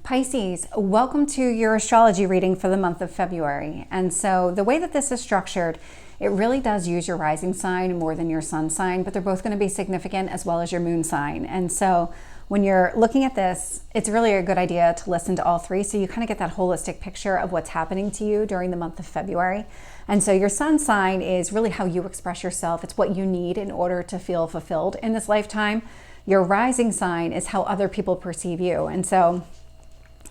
Pisces, welcome to your astrology reading for the month of February. And so the way that this is structured, it really does use your rising sign more than your sun sign, but they're both going to be significant as well as your moon sign. And so when you're looking at this, it's really a good idea to listen to all three so you kind of get that holistic picture of what's happening to you during the month of February. And so your sun sign is really how you express yourself. It's what you need in order to feel fulfilled in this lifetime. Your rising sign is how other people perceive you. And so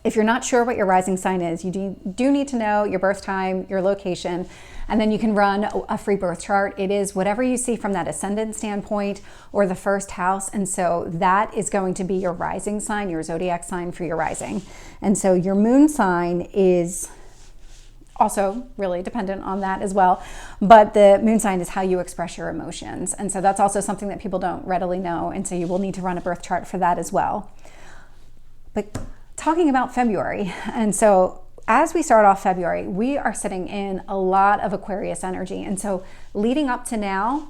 if you're not sure what your rising sign is, you do need to know your birth time, your location, and then you can run a free birth chart. It is whatever you see from that ascendant standpoint or the first house. And so that is going to be your rising sign, your zodiac sign for your rising. And so your moon sign is also really dependent on that as well. But the moon sign is how you express your emotions. And so that's also something that people don't readily know. And so you will need to run a birth chart for that as well. But talking about February, and so as we start off February, we are sitting in a lot of Aquarius energy. And so leading up to now,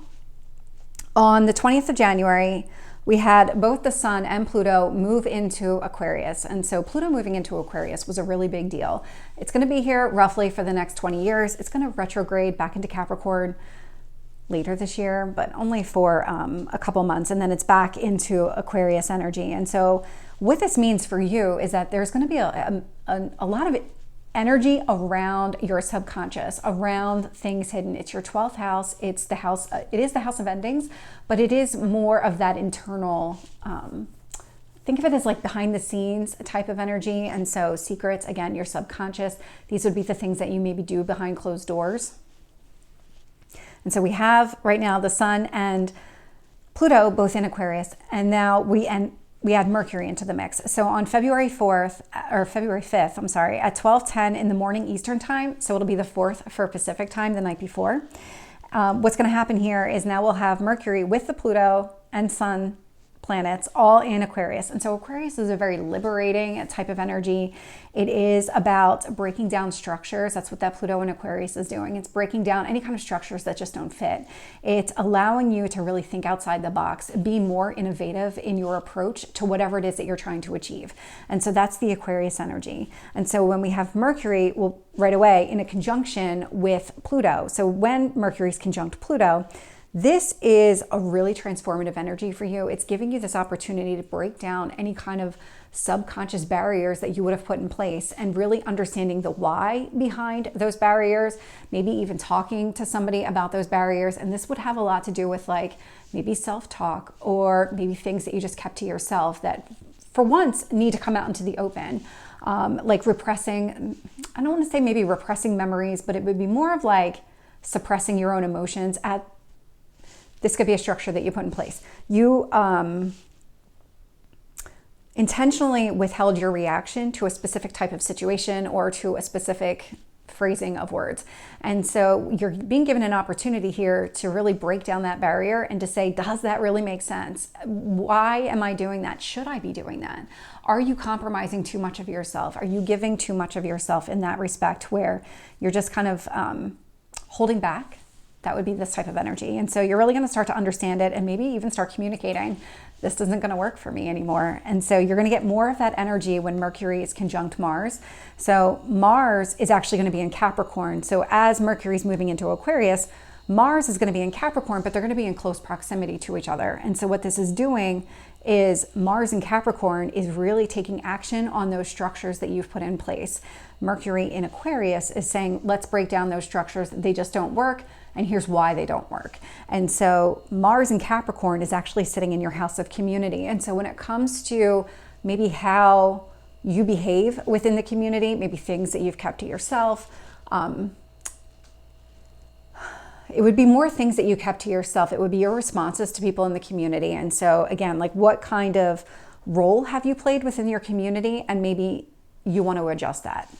on the 20th of January, we had both the sun and Pluto move into Aquarius. And so Pluto moving into Aquarius was a really big deal. It's going to be here roughly for the next 20 years. It's going to retrograde back into Capricorn later this year, but only for a couple months, and then it's back into Aquarius energy. And so what this means for you is that there's going to be a lot of energy around your subconscious, around things hidden. It's your 12th house. It's the house. It is the house of endings, but it is more of that internal. Think of it as like behind the scenes type of energy. And so secrets, again, your subconscious. These would be the things that you maybe do behind closed doors. And so we have right now the sun and Pluto both in Aquarius, and now we add Mercury into the mix. So on February 5th, at 12:10 in the morning Eastern time, so it'll be the 4th for Pacific time the night before. What's going to happen here is now we'll have Mercury with the Pluto and Sun planets all in Aquarius. And so Aquarius is a very liberating type of energy. It is about breaking down structures. That's what that Pluto in Aquarius is doing. It's breaking down any kind of structures that just don't fit. It's allowing you to really think outside the box, be more innovative in your approach to whatever it is that you're trying to achieve. And so that's the Aquarius energy. And so when we have Mercury, well, right away in a conjunction with Pluto. So when Mercury's conjunct Pluto, this is a really transformative energy for you. It's giving you this opportunity to break down any kind of subconscious barriers that you would have put in place and really understanding the why behind those barriers, maybe even talking to somebody about those barriers. And this would have a lot to do with like maybe self-talk or maybe things that you just kept to yourself that for once need to come out into the open. Like repressing, I don't want to say maybe repressing memories, but it would be more of like suppressing your own emotions at this could be a structure that you put in place. You intentionally withheld your reaction to a specific type of situation or to a specific phrasing of words. And so you're being given an opportunity here to really break down that barrier and to say, does that really make sense? Why am I doing that? Should I be doing that? Are you compromising too much of yourself? Are you giving too much of yourself in that respect where you're just kind of holding back? That would be this type of energy. And so you're really going to start to understand it and maybe even start communicating, this isn't going to work for me anymore. And so you're going to get more of that energy when Mercury is conjunct Mars. So Mars is actually going to be in Capricorn. So as Mercury's moving into Aquarius, Mars is going to be in Capricorn, but they're going to be in close proximity to each other. And so what this is doing is Mars in Capricorn is really taking action on those structures that you've put in place. Mercury in Aquarius is saying, let's break down those structures. They just don't work. And here's why they don't work. And so Mars in Capricorn is actually sitting in your house of community. And so when it comes to maybe how you behave within the community, maybe things that you've kept to yourself, it would be more things that you kept to yourself. It would be your responses to people in the community. And so again, like what kind of role have you played within your community? And maybe you want to adjust that.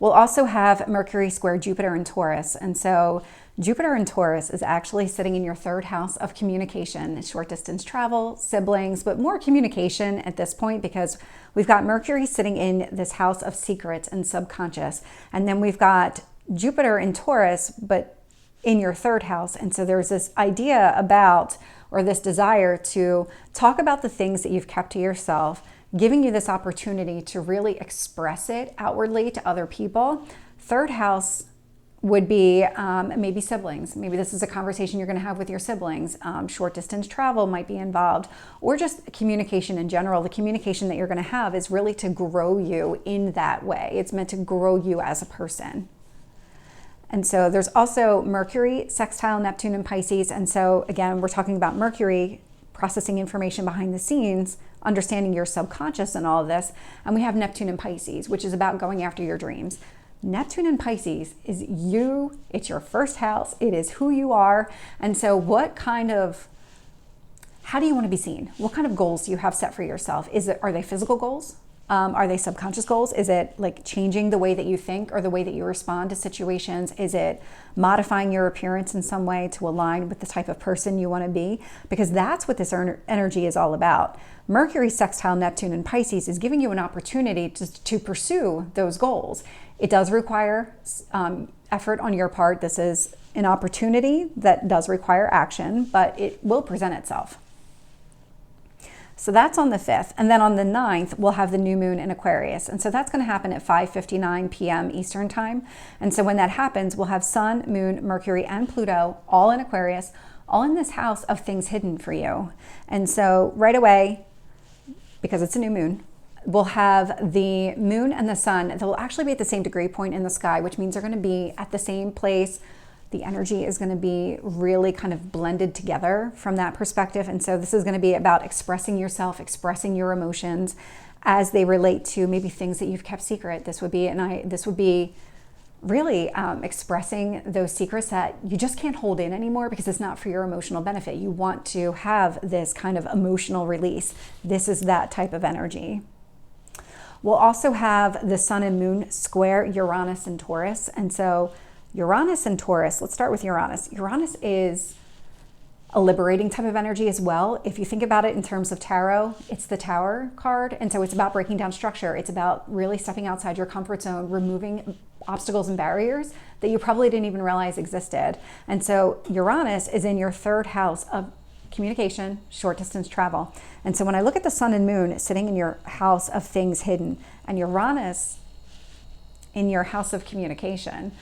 We'll also have Mercury square Jupiter in Taurus. And so Jupiter in Taurus is actually sitting in your 3rd house of communication, short distance travel, siblings, but more communication at this point because we've got Mercury sitting in this house of secrets and subconscious. And then we've got Jupiter in Taurus, but in your 3rd house. And so there's this idea about, or this desire to talk about the things that you've kept to yourself, giving you this opportunity to really express it outwardly to other people. Third house would be maybe siblings. Maybe this is a conversation you're going to have with your siblings. Short distance travel might be involved, or just communication in general. The communication that you're going to have is really to grow you in that way. It's meant to grow you as a person. And so there's also Mercury, sextile Neptune and Pisces. And so again, we're talking about Mercury processing information behind the scenes, understanding your subconscious and all of this. And we have Neptune and Pisces, which is about going after your dreams. Neptune and Pisces is you, it's your first house, it is who you are. And so how do you want to be seen? What kind of goals do you have set for yourself? Are they physical goals? Are they subconscious goals? Is it like changing the way that you think or the way that you respond to situations? Is it modifying your appearance in some way to align with the type of person you want to be? Because that's what this energy is all about. Mercury sextile Neptune and Pisces is giving you an opportunity to pursue those goals. It does require effort on your part. This is an opportunity that does require action, but it will present itself. So that's on the 5th. And then on the 9th, we'll have the new moon in Aquarius. And so that's going to happen at 5:59 p.m. Eastern time. And so when that happens, we'll have Sun, Moon, Mercury, and Pluto all in Aquarius, all in this house of things hidden for you. And so right away, because it's a new moon, we'll have the moon and the sun. They'll actually be at the same degree point in the sky, which means they're going to be at the same place. The energy is going to be really kind of blended together from that perspective. And so this is going to be about expressing yourself, expressing your emotions as they relate to maybe things that you've kept secret. This would be really expressing those secrets that you just can't hold in anymore because it's not for your emotional benefit. You want to have this kind of emotional release. This is that type of energy. We'll also have the sun and moon square Uranus and Taurus. And so Uranus and Taurus, let's start with Uranus. Uranus is a liberating type of energy as well. If you think about it in terms of tarot, it's the Tower card. And so it's about breaking down structure. It's about really stepping outside your comfort zone, removing obstacles and barriers that you probably didn't even realize existed. And so Uranus is in your 3rd house of communication, short distance travel. And so when I look at the sun and moon sitting in your house of things hidden and Uranus in your house of communication,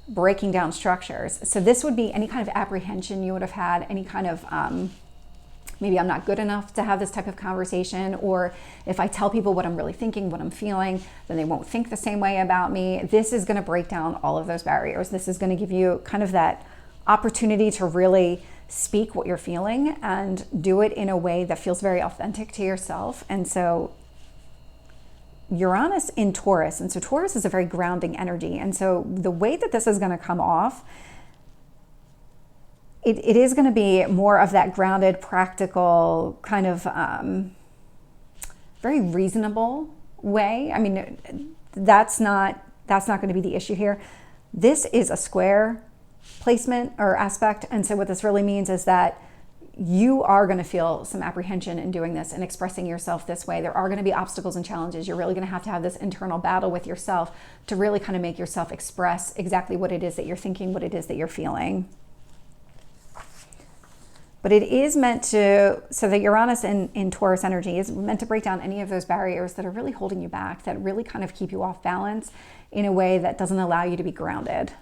breaking down structures. So this would be any kind of apprehension you would have had, any kind of maybe I'm not good enough to have this type of conversation, or if I tell people what I'm really thinking, what I'm feeling, then they won't think the same way about me. This is going to break down all of those barriers. This is going to give you kind of that opportunity to really speak what you're feeling and do it in a way that feels very authentic to yourself. And so Uranus in Taurus, and so Taurus is a very grounding energy. And so the way that this is going to come off, it is going to be more of that grounded, practical, kind of very reasonable way. I mean, that's not going to be the issue here. This is a square placement or aspect. And so what this really means is that you are going to feel some apprehension in doing this and expressing yourself this way. There are going to be obstacles and challenges. You're really going to have this internal battle with yourself to really kind of make yourself express exactly what it is that you're thinking, what it is that you're feeling. But it is meant to, so that Uranus in Taurus energy is meant to break down any of those barriers that are really holding you back, that really kind of keep you off balance in a way that doesn't allow you to be grounded.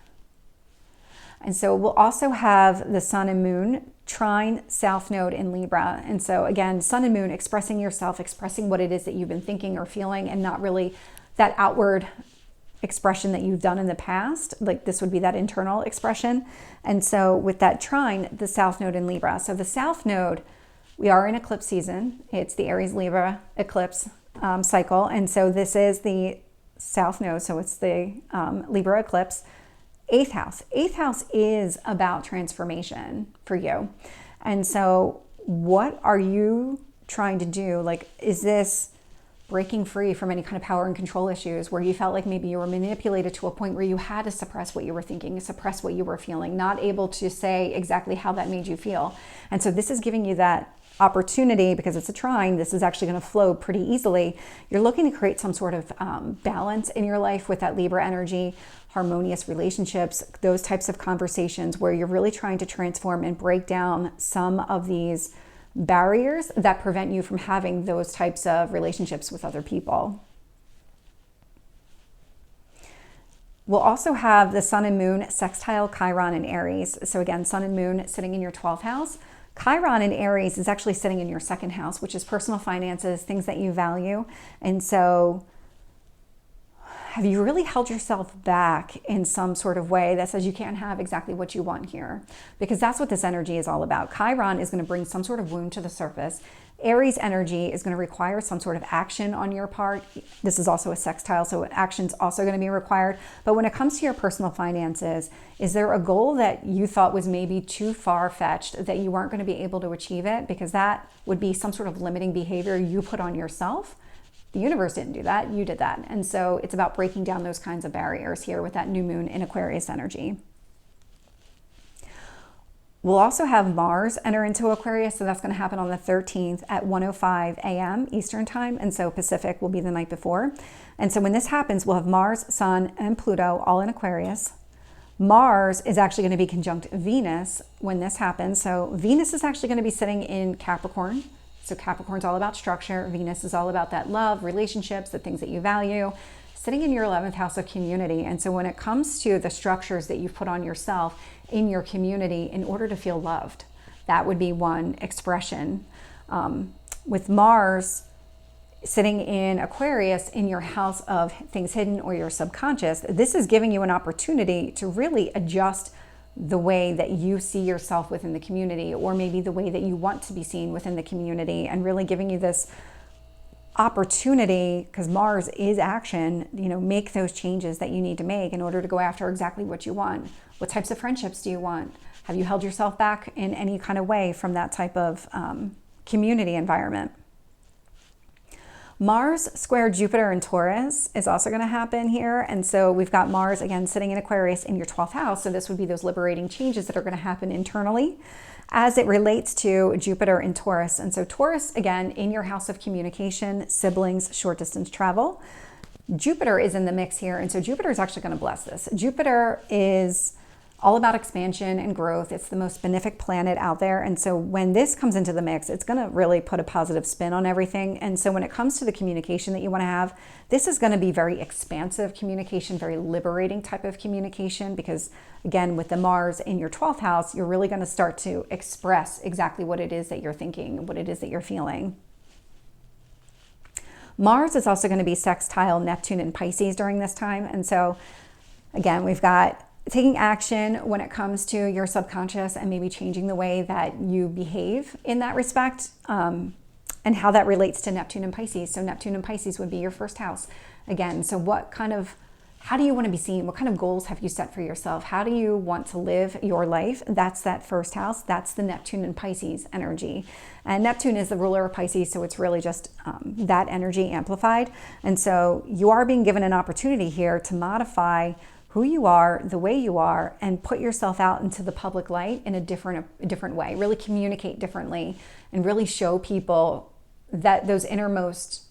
And so we'll also have the sun and moon trine south node in Libra. And so again, sun and moon, expressing yourself, expressing what it is that you've been thinking or feeling, and not really that outward expression that you've done in the past. Like this would be that internal expression. And so with that trine, the south node in Libra. So the south node, we are in eclipse season. It's the Aries Libra eclipse cycle. And so this is the south node. So it's the Libra eclipse. 8th house. 8th house is about transformation for you. And so what are you trying to do? Like, is this breaking free from any kind of power and control issues where you felt like maybe you were manipulated to a point where you had to suppress what you were thinking, suppress what you were feeling, not able to say exactly how that made you feel? And so this is giving you that opportunity, because it's a trine, this is actually going to flow pretty easily. You're looking to create some sort of balance in your life with that Libra energy, harmonious relationships, those types of conversations where you're really trying to transform and break down some of these barriers that prevent you from having those types of relationships with other people. We'll also have the Sun and Moon sextile Chiron in Aries. So again, Sun and Moon sitting in your 12th house. Chiron in Aries is actually sitting in your 2nd house, which is personal finances, things that you value. And so have you really held yourself back in some sort of way that says you can't have exactly what you want here? Because that's what this energy is all about. Chiron is going to bring some sort of wound to the surface. Aries energy is going to require some sort of action on your part. This is also a sextile, so action's also going to be required. But when it comes to your personal finances, is there a goal that you thought was maybe too far-fetched that you weren't going to be able to achieve it? Because that would be some sort of limiting behavior you put on yourself. The universe didn't do that, you did that. And so it's about breaking down those kinds of barriers here with that new moon in Aquarius energy. We'll also have Mars enter into Aquarius, so that's going to happen on the 13th at 1:05 a.m. Eastern time, and so Pacific will be the night before. And so when this happens, we'll have Mars, Sun, and Pluto all in Aquarius. Mars is actually going to be conjunct Venus when this happens. So Venus is actually going to be sitting in Capricorn. So Capricorn's all about structure. Venus is all about that love, relationships, the things that you value, sitting in your 11th house of community. And so when it comes to the structures that you've put on yourself in your community in order to feel loved, that would be one expression. With Mars sitting in Aquarius in your house of things hidden or your subconscious, this is giving you an opportunity to really adjust the way that you see yourself within the community, or maybe the way that you want to be seen within the community, and really giving you this opportunity, because Mars is action, make those changes that you need to make in order to go after exactly what you want. What types of friendships do you want? Have you held yourself back in any kind of way from that type of community environment? Mars square Jupiter in Taurus is also going to happen here. And so we've got Mars, again, sitting in Aquarius in your 12th house. So this would be those liberating changes that are going to happen internally as it relates to Jupiter in Taurus. And so Taurus, again, in your house of communication, siblings, short distance travel. Jupiter is in the mix here. And so Jupiter is actually going to bless this. Jupiter is all about expansion and growth. It's the most benefic planet out there. And so when this comes into the mix, it's going to really put a positive spin on everything. And so when it comes to the communication that you want to have, this is going to be very expansive communication, very liberating type of communication, because again, with the Mars in your 12th house, you're really going to start to express exactly what it is that you're thinking, what it is that you're feeling. Mars is also going to be sextile Neptune and Pisces during this time. And so again, we've got taking action when it comes to your subconscious and maybe changing the way that you behave in that respect, and how that relates to Neptune and Pisces. So Neptune and Pisces would be your first house. Again, so how do you want to be seen? What kind of goals have you set for yourself? How do you want to live your life? That's that first house. That's the Neptune and Pisces energy. And Neptune is the ruler of Pisces, so it's really just that energy amplified. And so you are being given an opportunity here to modify who you are, the way you are, and put yourself out into the public light in a different way. Really communicate differently and really show people that those innermost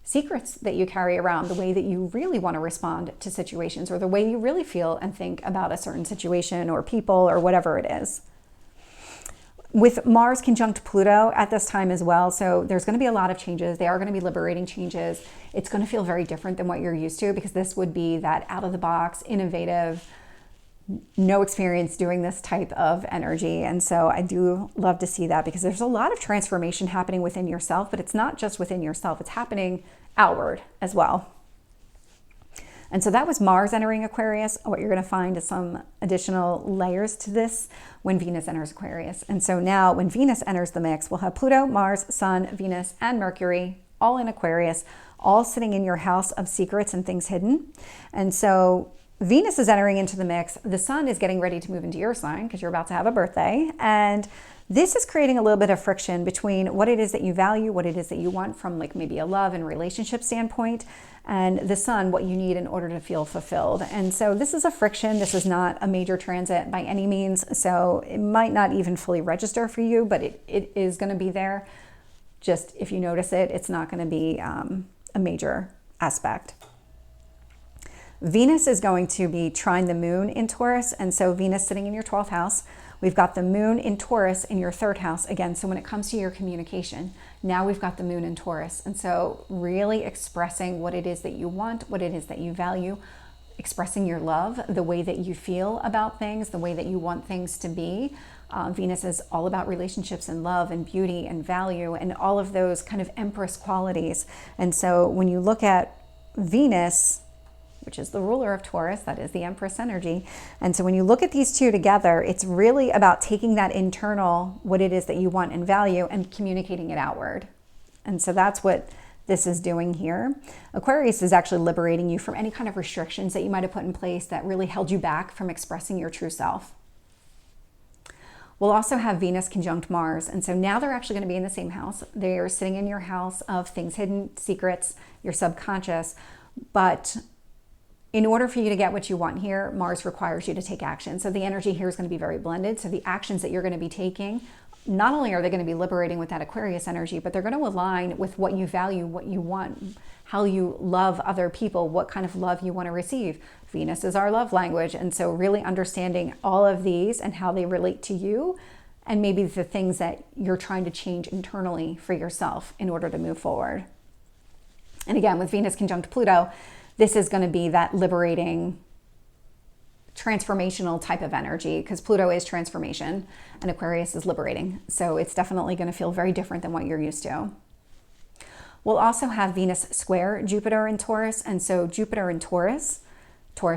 secrets that you carry around, the way that you really want to respond to situations, or the way you really feel and think about a certain situation or people or whatever it is. With Mars conjunct Pluto at this time as well, so there's going to be a lot of changes. They are going to be liberating changes. It's going to feel very different than what you're used to, because this would be that out-of-the-box, innovative, no experience doing this type of energy. And so I do love to see that, because there's a lot of transformation happening within yourself, but it's not just within yourself. It's happening outward as well. And so that was Mars entering Aquarius. What you're going to find is some additional layers to this when Venus enters Aquarius. And so now when Venus enters the mix, we'll have Pluto, Mars, Sun, Venus, and Mercury all in Aquarius, all sitting in your house of secrets and things hidden. And so Venus is entering into the mix. The Sun is getting ready to move into your sign because you're about to have a birthday. And this is creating a little bit of friction between what it is that you value, what it is that you want from like maybe a love and relationship standpoint, and the Sun, what you need in order to feel fulfilled. And so this is a friction. This is not a major transit by any means. So it might not even fully register for you, but it is going to be there. Just if you notice it, it's not going to be a major aspect. Venus is going to be trine the moon in Taurus. And so Venus sitting in your 12th house We've got the moon in Taurus in your third house again. So when it comes to your communication, now we've got the moon in Taurus. And so really expressing what it is that you want, what it is that you value, expressing your love, the way that you feel about things, the way that you want things to be. Venus is all about relationships and love and beauty and value and all of those kind of empress qualities. And so when you look at Venus, which is the ruler of Taurus, that is the empress energy. And so when you look at these two together, it's really about taking that internal, what it is that you want and value, and communicating it outward. And so that's what this is doing here. Aquarius is actually liberating you from any kind of restrictions that you might have put in place that really held you back from expressing your true self. We'll also have Venus conjunct Mars. And so now they're actually going to be in the same house. They are sitting in your house of things hidden, secrets, your subconscious. But in order for you to get what you want here, Mars requires you to take action. So the energy here is going to be very blended. So the actions that you're going to be taking, not only are they going to be liberating with that Aquarius energy, but they're going to align with what you value, what you want, how you love other people, what kind of love you want to receive. Venus is our love language. And so really understanding all of these and how they relate to you, and maybe the things that you're trying to change internally for yourself in order to move forward. And again, with Venus conjunct Pluto, this is going to be that liberating, transformational type of energy, because Pluto is transformation and Aquarius is liberating. So it's definitely going to feel very different than what you're used to. We'll also have Venus square Jupiter in Taurus. And so Jupiter in Taurus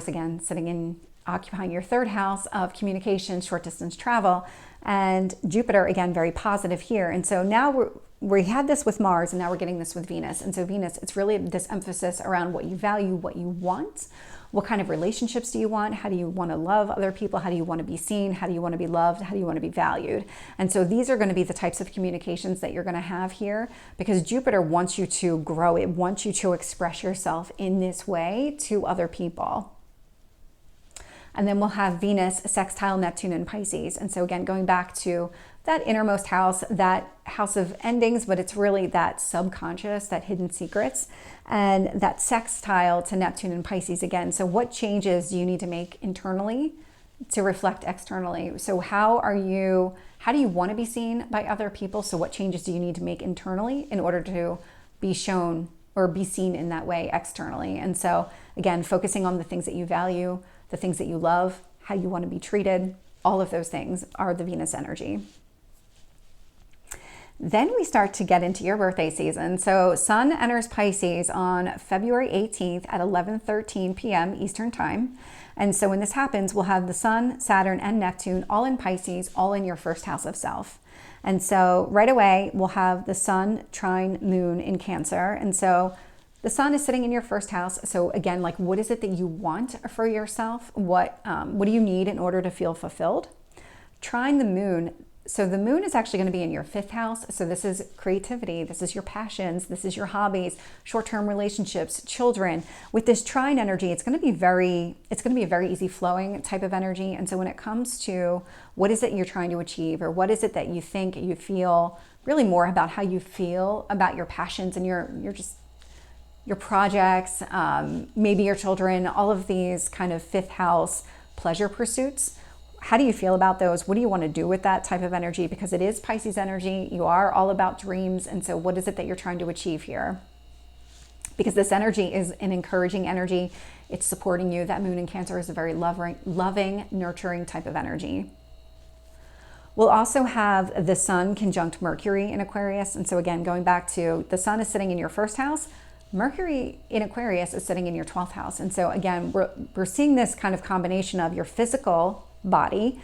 again, sitting in, occupying your third house of communication, short distance travel, and Jupiter again, very positive here. And so now we had this with Mars, and now we're getting this with Venus. And so Venus, it's really this emphasis around what you value, what you want, what kind of relationships do you want, how do you want to love other people, how do you want to be seen, how do you want to be loved, how do you want to be valued. And so these are going to be the types of communications that you're going to have here, because Jupiter wants you to grow. It wants you to express yourself in this way to other people. And then we'll have Venus sextile Neptune in Pisces. And so again, going back to that innermost house, that house of endings, but it's really that subconscious, that hidden secrets, and that sextile to Neptune in Pisces again. So what changes do you need to make internally to reflect externally? So how do you want to be seen by other people? So what changes do you need to make internally in order to be shown or be seen in that way externally? And so again, focusing on the things that you value, the things that you love, how you want to be treated, all of those things are the Venus energy. Then we start to get into your birthday season. So Sun enters Pisces on February 18th at 11:13 p.m. Eastern Time. And so when this happens, we'll have the Sun, Saturn, and Neptune all in Pisces, all in your first house of self. And so right away, we'll have the Sun trine Moon in Cancer. And so the Sun is sitting in your first house. So again, like, what is it that you want for yourself? What do you need in order to feel fulfilled? Trine the Moon. So the Moon is actually going to be in your fifth house. So this is creativity. This is your passions. This is your hobbies, short-term relationships, children. With this trine energy, it's going to be a very easy flowing type of energy. And so when it comes to what is it you're trying to achieve, or what is it that you think you feel, really more about how you feel about your passions and your projects, maybe your children, all of these kind of fifth house pleasure pursuits. How do you feel about those? What do you want to do with that type of energy? Because it is Pisces energy. You are all about dreams. And so what is it that you're trying to achieve here? Because this energy is an encouraging energy. It's supporting you. That Moon in Cancer is a very loving, nurturing type of energy. We'll also have the Sun conjunct Mercury in Aquarius. And so again, going back to the Sun is sitting in your first house. Mercury in Aquarius is sitting in your 12th house. And so again, we're seeing this kind of combination of your physical body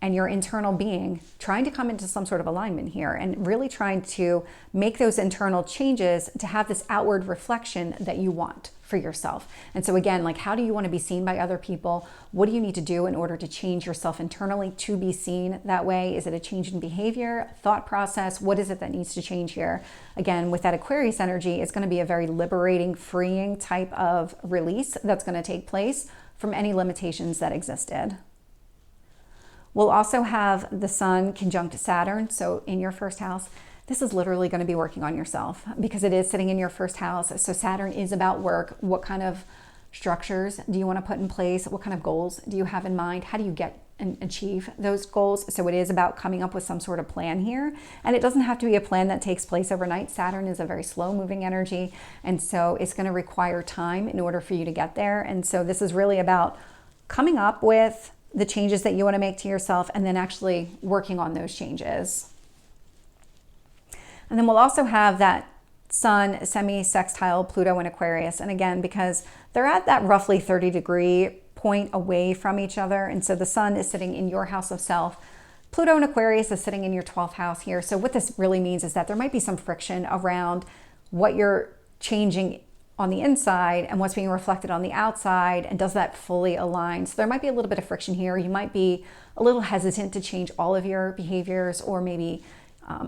and your internal being trying to come into some sort of alignment here, and really trying to make those internal changes to have this outward reflection that you want for yourself. And so again, like, how do you want to be seen by other people? What do you need to do in order to change yourself internally to be seen that way? Is it a change in behavior, thought process? What is it that needs to change here? Again, with that Aquarius energy, it's going to be a very liberating, freeing type of release that's going to take place from any limitations that existed. We'll also have the Sun conjunct Saturn. So in your first house, this is literally going to be working on yourself, because it is sitting in your first house. So Saturn is about work. What kind of structures do you want to put in place? What kind of goals do you have in mind? How do you get and achieve those goals. So it is about coming up with some sort of plan here. And it doesn't have to be a plan that takes place overnight. Saturn is a very slow moving energy. And so it's going to require time in order for you to get there. And so this is really about coming up with the changes that you want to make to yourself and then actually working on those changes. And then we'll also have that Sun semi-sextile Pluto in Aquarius. And again, because they're at that roughly 30-degree point away from each other. And so the Sun is sitting in your house of self. Pluto in Aquarius is sitting in your 12th house here. So what this really means is that there might be some friction around what you're changing on the inside and what's being reflected on the outside, and does that fully align? So there might be a little bit of friction here. You might be a little hesitant to change all of your behaviors, or maybe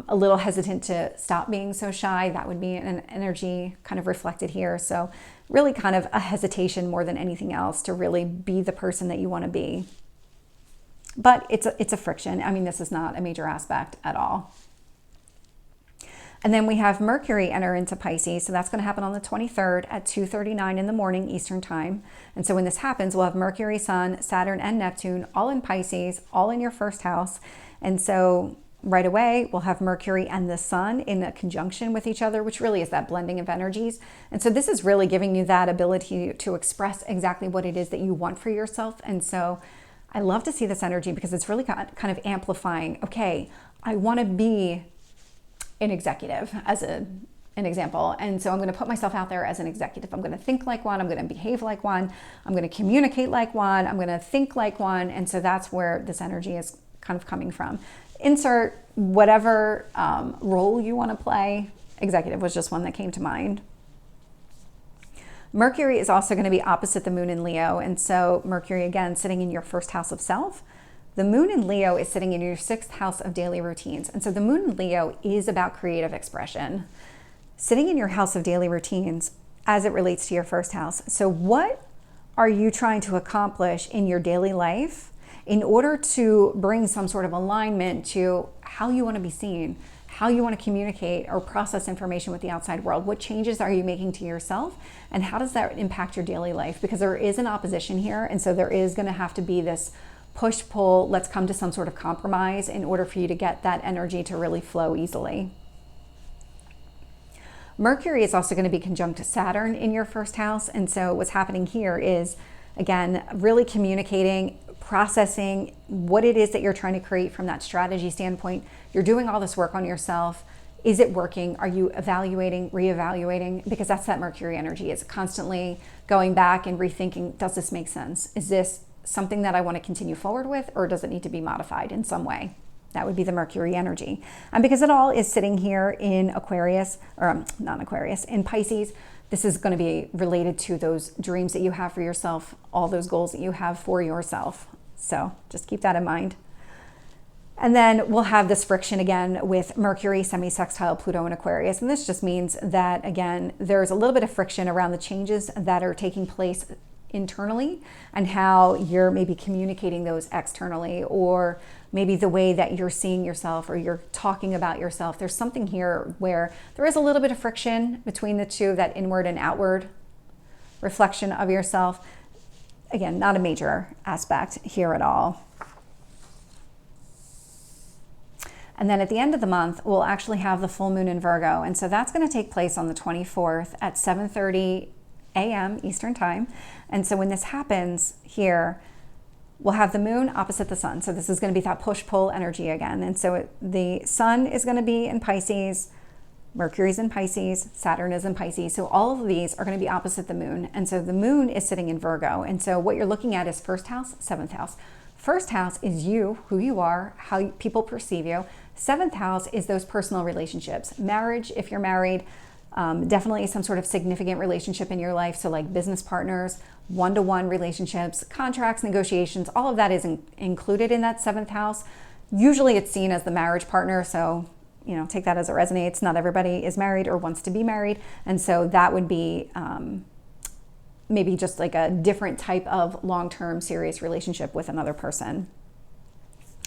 a little hesitant to stop being so shy. That would be an energy kind of reflected here. So really kind of a hesitation more than anything else to really be the person that you want to be. But it's a friction. I mean, this is not a major aspect at all. And then we have Mercury enter into Pisces. So that's going to happen on the 23rd at 2:39 in the morning Eastern time. And so when this happens, we'll have Mercury, Sun, Saturn, and Neptune all in Pisces, all in your first house. And so right away, we'll have Mercury and the Sun in a conjunction with each other, which really is that blending of energies. And so this is really giving you that ability to express exactly what it is that you want for yourself. And so I love to see this energy because it's really kind of amplifying, okay, I want to be an executive as an example. And so I'm going to put myself out there as an executive. I'm going to think like one. I'm going to behave like one. I'm going to communicate like one. I'm going to think like one. And so that's where this energy is kind of coming from. Insert whatever role you want to play. Executive was just one that came to mind. Mercury is also going to be opposite the moon in Leo. And so Mercury, again, sitting in your first house of self. The moon in Leo is sitting in your 6th house of daily routines. And so the moon in Leo is about creative expression. Sitting in your house of daily routines as it relates to your first house. So what are you trying to accomplish in your daily life in order to bring some sort of alignment to how you want to be seen, how you want to communicate or process information with the outside world? What changes are you making to yourself, and how does that impact your daily life? Because there is an opposition here, and so there is going to have to be this push-pull, let's come to some sort of compromise in order for you to get that energy to really flow easily. Mercury is also going to be conjunct to Saturn in your first house, and so what's happening here is, again, really communicating, processing what it is that you're trying to create from that strategy standpoint. You're doing all this work on yourself. Is it working? Are you evaluating, reevaluating? Because that's that Mercury energy. It's constantly going back and rethinking, does this make sense? Is this something that I want to continue forward with, or does it need to be modified in some way? That would be the Mercury energy. And because it all is sitting here in Aquarius, or not Aquarius, in Pisces, this is going to be related to those dreams that you have for yourself, all those goals that you have for yourself. So just keep that in mind. And then we'll have this friction again with Mercury semi-sextile Pluto in Aquarius. And this just means that, again, there's a little bit of friction around the changes that are taking place internally and how you're maybe communicating those externally, or maybe the way that you're seeing yourself or you're talking about yourself. There's something here where there is a little bit of friction between the two, that inward and outward reflection of yourself. Again, not a major aspect here at all. And then at the end of the month, we'll actually have the full moon in Virgo. And so that's going to take place on the 24th at 7:30 a.m. Eastern time. And so when this happens here, we'll have the moon opposite the sun. So this is going to be that push-pull energy again. And so the sun is going to be in Pisces, Mercury's in Pisces, Saturn is in Pisces. So all of these are going to be opposite the moon. And so the moon is sitting in Virgo. And so what you're looking at is first house, 7th house. First house is you, who you are, how people perceive you. 7th house is those personal relationships, marriage, if you're married, definitely some sort of significant relationship in your life. So like business partners, one-to-one relationships, contracts, negotiations, all of that is included in that 7th house. Usually it's seen as the marriage partner. So, you know, take that as it resonates. Not everybody is married or wants to be married. And so that would be maybe just like a different type of long-term serious relationship with another person.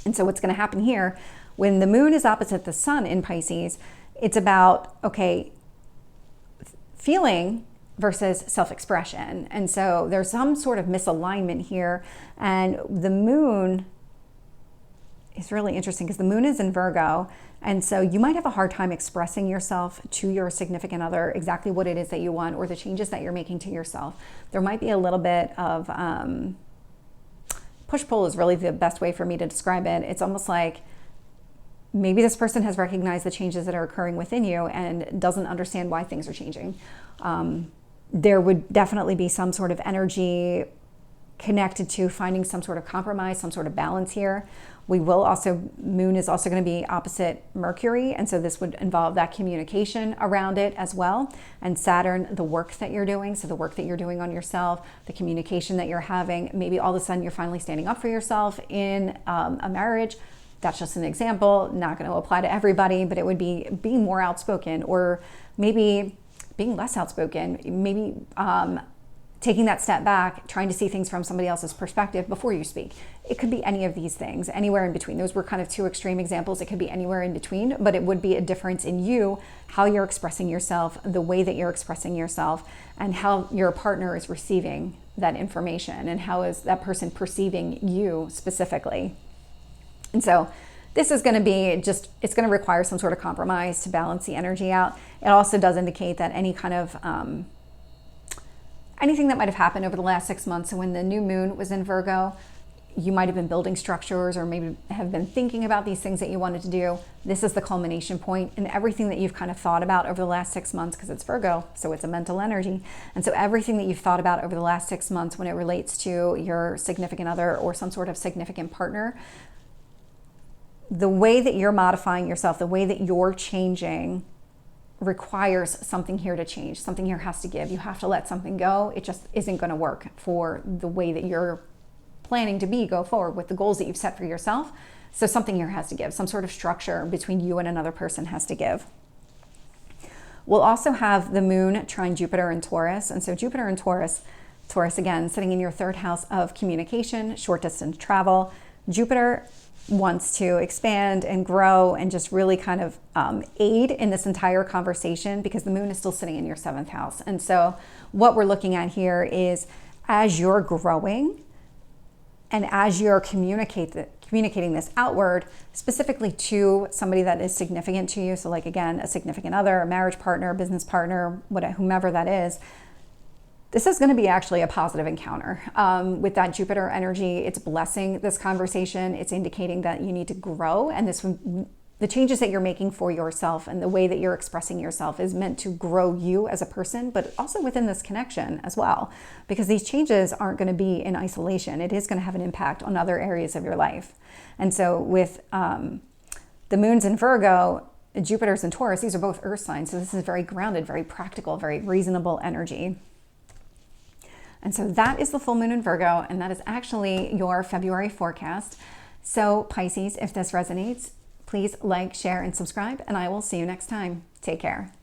And so what's going to happen here, when the moon is opposite the sun in Pisces, it's about, okay, feeling versus self-expression. And so there's some sort of misalignment here. And the moon is really interesting because the moon is in Virgo. And so you might have a hard time expressing yourself to your significant other exactly what it is that you want or the changes that you're making to yourself. There might be a little bit of push-pull is really the best way for me to describe it. It's almost like maybe this person has recognized the changes that are occurring within you and doesn't understand why things are changing. There would definitely be some sort of energy connected to finding some sort of compromise, some sort of balance here. Moon is also going to be opposite Mercury, and so this would involve that communication around it as well. And Saturn, the work that you're doing, so the work that you're doing on yourself, the communication that you're having, maybe all of a sudden you're finally standing up for yourself in a marriage. That's just an example, not going to apply to everybody, but it would be being more outspoken, or maybe being less outspoken, maybe taking that step back, trying to see things from somebody else's perspective before you speak. It could be any of these things, anywhere in between. Those were kind of two extreme examples. It could be anywhere in between, but it would be a difference in you, how you're expressing yourself, the way that you're expressing yourself, and how your partner is receiving that information, and how is that person perceiving you specifically. And so this is going to be it's going to require some sort of compromise to balance the energy out. It also does indicate that any kind of anything that might have happened over the last 6 months. So when the new moon was in Virgo, you might have been building structures or maybe have been thinking about these things that you wanted to do. This is the culmination point, and everything that you've kind of thought about over the last 6 months, because it's Virgo, so it's a mental energy. And so everything that you've thought about over the last 6 months when it relates to your significant other or some sort of significant partner, the way that you're modifying yourself, the way that you're changing requires something here to change. Something here has to give. You have to let something go. It just isn't going to work for the way that you're planning to go forward with the goals that you've set for yourself. So something here has to give. Some sort of structure between you and another person has to give. We'll also have the moon trine Jupiter in Taurus. And so Jupiter in Taurus again, sitting in your third house of communication, short distance travel. Jupiter wants to expand and grow and just really kind of aid in this entire conversation, because the moon is still sitting in your seventh house. And so what we're looking at here is, as you're growing and as you're communicating this outward, specifically to somebody that is significant to you, so like again, a significant other, a marriage partner, a business partner, whomever that is, this is going to be actually a positive encounter. With that Jupiter energy, it's blessing this conversation. It's indicating that you need to grow, and the changes that you're making for yourself and the way that you're expressing yourself is meant to grow you as a person, but also within this connection as well, because these changes aren't going to be in isolation. It is going to have an impact on other areas of your life. And so with the moons in Virgo, Jupiter's in Taurus, these are both earth signs. So this is very grounded, very practical, very reasonable energy. And so that is the full moon in Virgo, and that is actually your February forecast. So Pisces, if this resonates, please like, share, and subscribe, and I will see you next time. Take care.